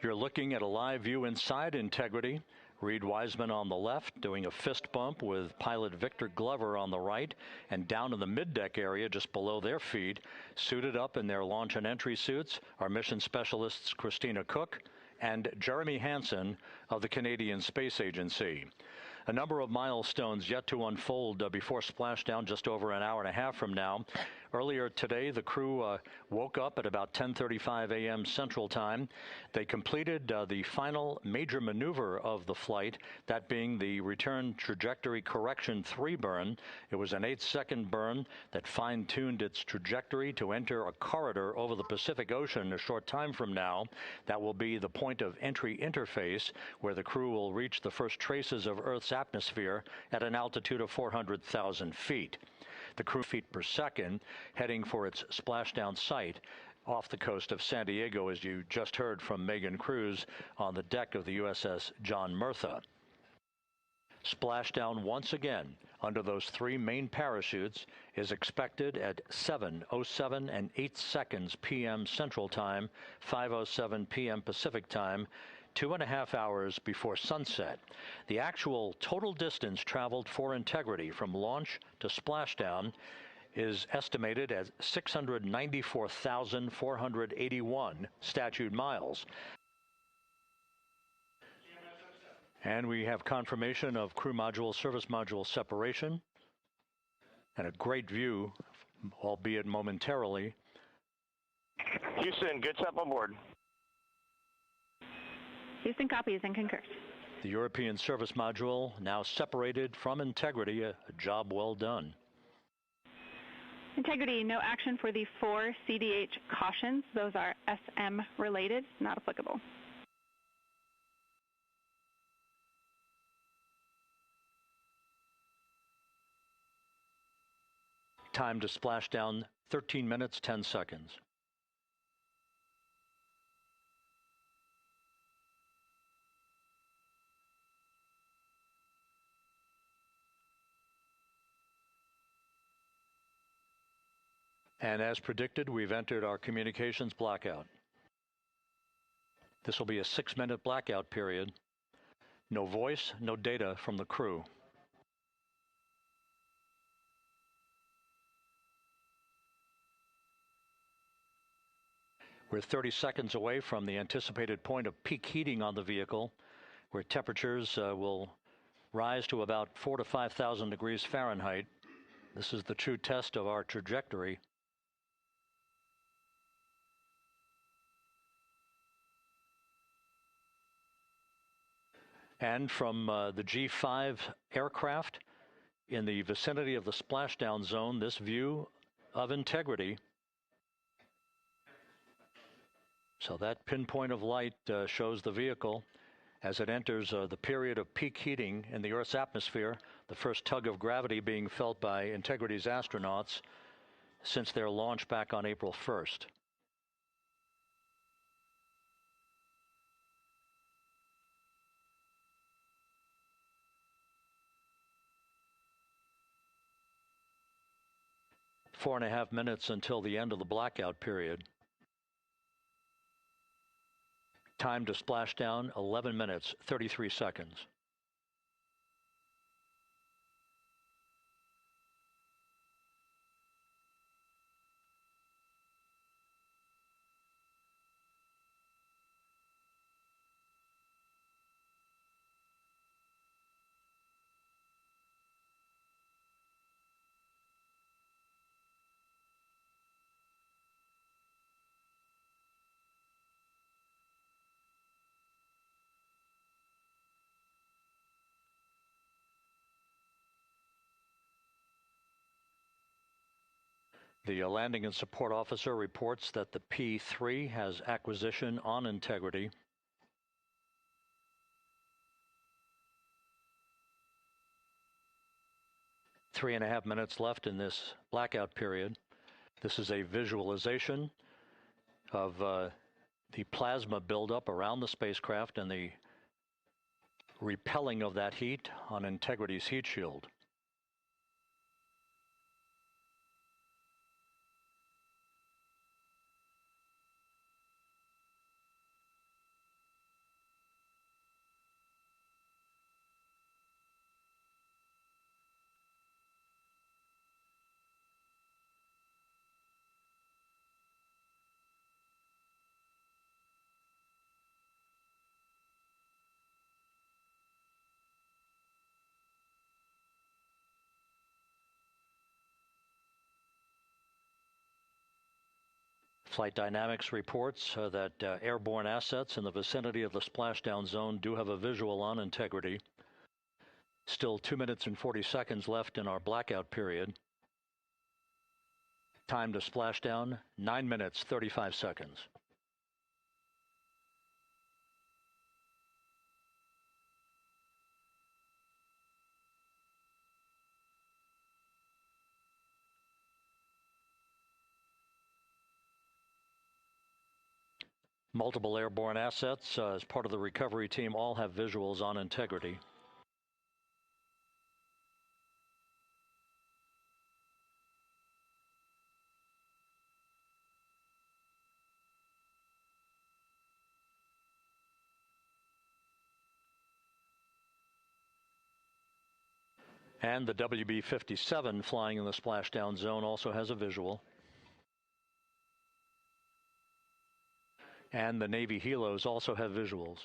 You're looking at a live view inside Integrity. Reed Wiseman on the left doing a fist bump with pilot Victor Glover on the right, and down in the middeck area just below their feet, suited up in their launch and entry suits, are mission specialists Christina Cook and Jeremy Hansen of the Canadian Space Agency. A number of milestones yet to unfold before splashdown just over an hour and a half from now. Earlier today, the crew woke up at about 10:35 a.m. Central Time. They completed the final major maneuver of the flight, that being the return trajectory correction 3 burn. It was an 8-second burn that fine-tuned its trajectory to enter a corridor over the Pacific Ocean a short time from now. That will be the point of entry interface, where the crew will reach the first traces of Earth's atmosphere at an altitude of 400,000 feet. The crew feet per second, heading for its splashdown site off the coast of San Diego, as you just heard from Megan Cruz on the deck of the USS John Murtha. Splashdown once again under those 3 main parachutes is expected at 7:07 and 8 seconds p.m. Central Time, 5:07 p.m. Pacific Time, 2.5 hours before sunset. The actual total distance traveled for Integrity from launch to splashdown is estimated at 694,481 statute miles. And we have confirmation of crew module, service module separation, and a great view, albeit momentarily. Houston, good stuff on board. Houston copies and concurs. The European service module now separated from Integrity, a job well done. Integrity, no action for the 4 CDH cautions. Those are SM related, not applicable. Time to splashdown, 13 minutes, 10 seconds. And as predicted, we've entered our communications blackout. This will be a 6-minute blackout period. No voice, no data from the crew. We're 30 seconds away from the anticipated point of peak heating on the vehicle, where temperatures will rise to about 4,000 to 5,000 degrees Fahrenheit. This is the true test of our trajectory. And from the G5 aircraft in the vicinity of the splashdown zone, this view of Integrity. So that pinpoint of light shows the vehicle as it enters the period of peak heating in the Earth's atmosphere, the first tug of gravity being felt by Integrity's astronauts since their launch back on April 1st. Four and a half minutes until the end of the blackout period. Time to splashdown, 11 minutes, 33 seconds. The landing and support officer reports that the P3 has acquisition on Integrity. Three and a half minutes left in this blackout period. This is a visualization of the plasma buildup around the spacecraft and the repelling of that heat on Integrity's heat shield. Flight Dynamics reports that airborne assets in the vicinity of the splashdown zone do have a visual on integrity. Still 2 minutes and 40 seconds left in our blackout period. Time to splashdown, 9 minutes, 35 seconds. Multiple airborne assets as part of the recovery team all have visuals on integrity. And the WB-57 flying in the splashdown zone also has a visual. And the Navy helos also have visuals.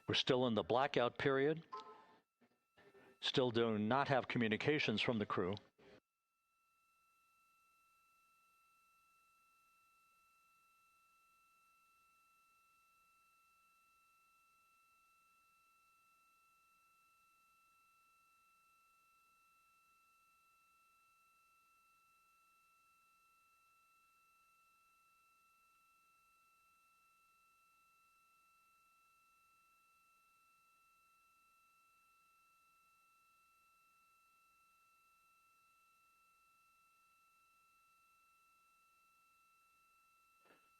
We're still in the blackout period. Still do not have communications from the crew.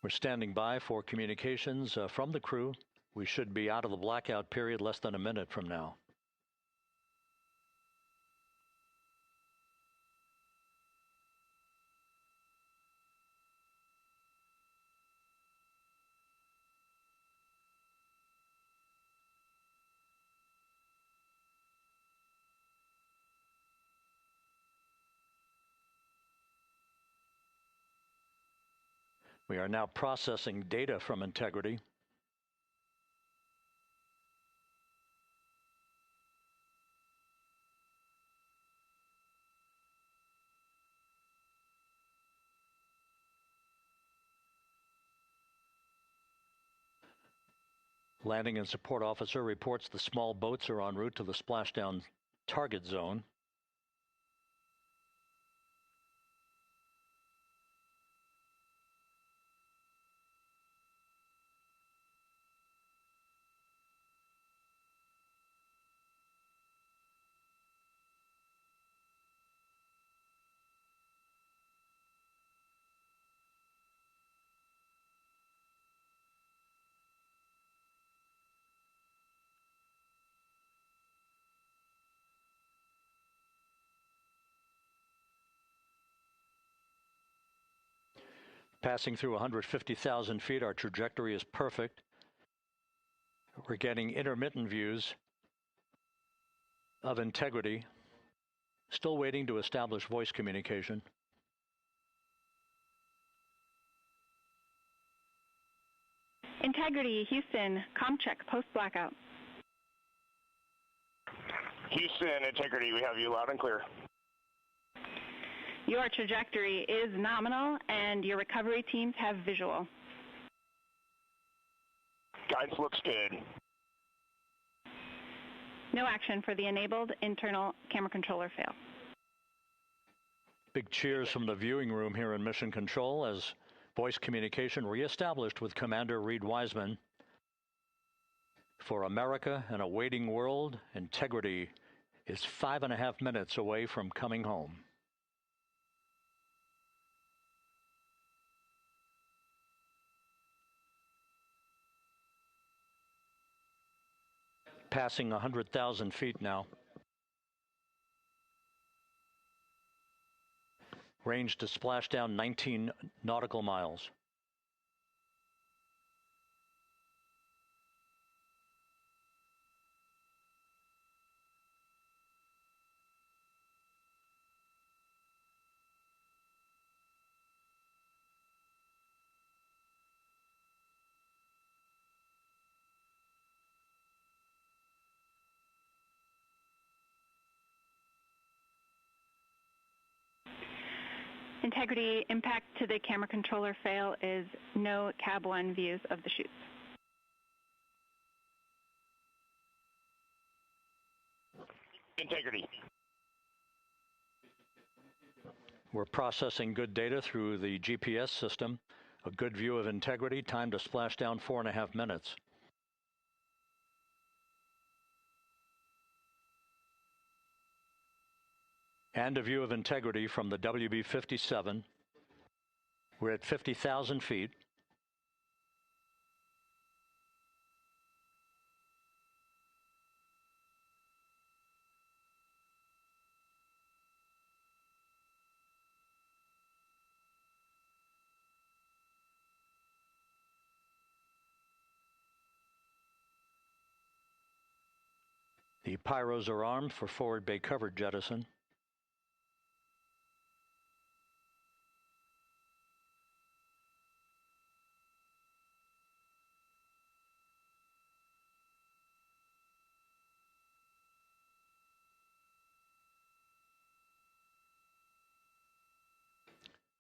We're standing by for communications from the crew. We should be out of the blackout period less than a minute from now. We are now processing data from integrity. Landing and support officer reports the small boats are en route to the splashdown target zone. Passing through 150,000 feet, our trajectory is perfect. We're getting intermittent views of integrity. Still waiting to establish voice communication. Integrity, Houston, comm check, post-blackout. Houston, Integrity, we have you loud and clear. Your trajectory is nominal, and your recovery teams have visual. Guidance looks good. No action for the enabled internal camera controller fail. Big cheers from the viewing room here in Mission Control as voice communication reestablished with Commander Reed Wiseman. For America and a waiting world, Integrity is 5.5 minutes away from coming home. Passing 100,000 feet now. Range to splashdown 19 nautical miles. Integrity, impact to the camera controller fail is no cab 1 views of the chutes. Integrity. We're processing good data through the GPS system. A good view of Integrity, time to splashdown 4.5 minutes. And a view of Integrity from the WB-57. We're at 50,000 feet. The pyros are armed for forward bay cover jettison.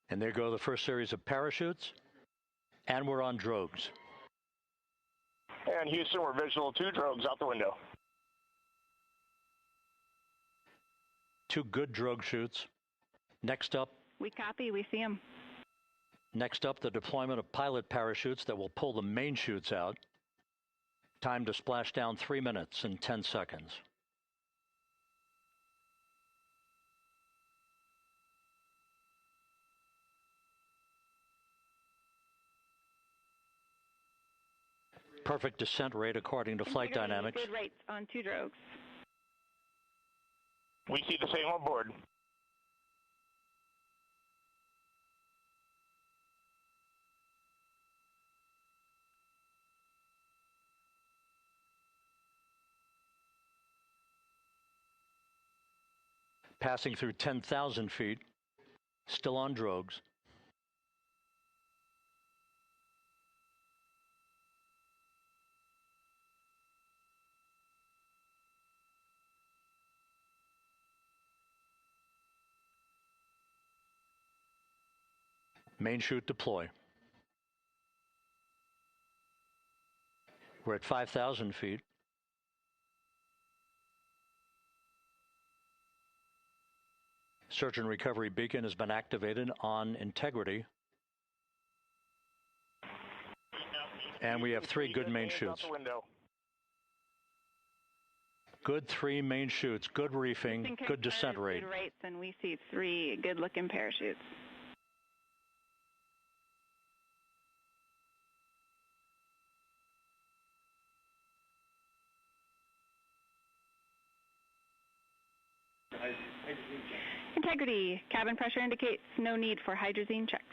And there go the first series of parachutes, and we're on drogues. And Houston, we're visual 2 drogues out the window. 2 good drogue chutes. Next up, We copy, we see them. Next up, the deployment of pilot parachutes that will pull the main chutes out. Time to splashdown 3 minutes and 10 seconds. Perfect descent rate according to flight dynamics. Good rates on 2 drogues. We see the same on board. Passing through 10,000 feet, still on drogues. Main chute deploy. We're at 5,000 feet. Search and recovery beacon has been activated on Integrity. And we have 3 good main chutes. Good 3 main chutes, good reefing, good descent rate. Good rates, and we see 3 good-looking parachutes. Integrity, cabin pressure indicates no need for hydrazine checks.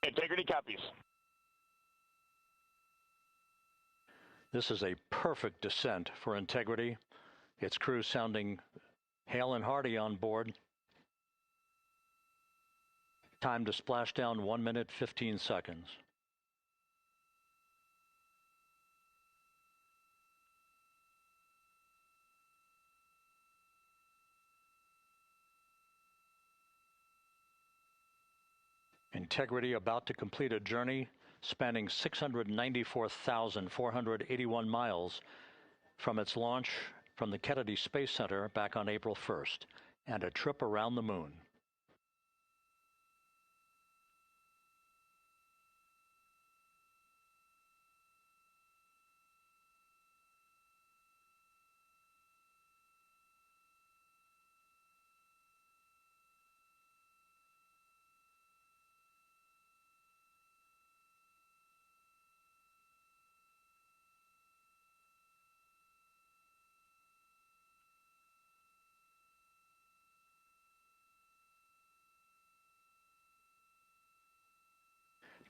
Integrity copies. This is a perfect descent for Integrity. Its crew sounding hale and hearty on board. Time to splashdown 1 minute, 15 seconds. Integrity about to complete a journey spanning 694,481 miles from its launch from the Kennedy Space Center back on April 1st, and a trip around the moon.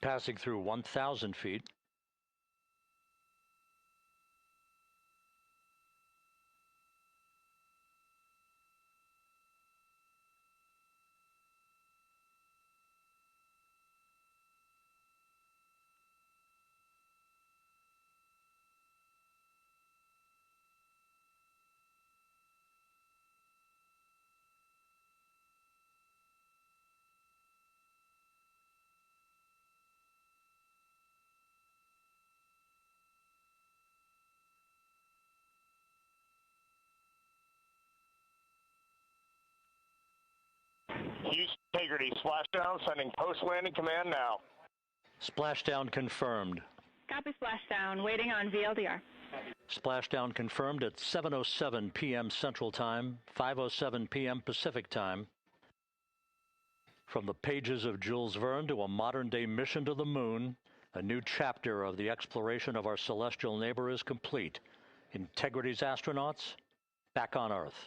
Passing through 1,000 feet. Houston, Integrity, Splashdown, sending post-landing command now. Splashdown confirmed. Copy Splashdown, waiting on VLDR. Splashdown confirmed at 7:07 p.m. Central Time, 5:07 p.m. Pacific Time. From the pages of Jules Verne to a modern-day mission to the moon, a new chapter of the exploration of our celestial neighbor is complete. Integrity's astronauts back on Earth.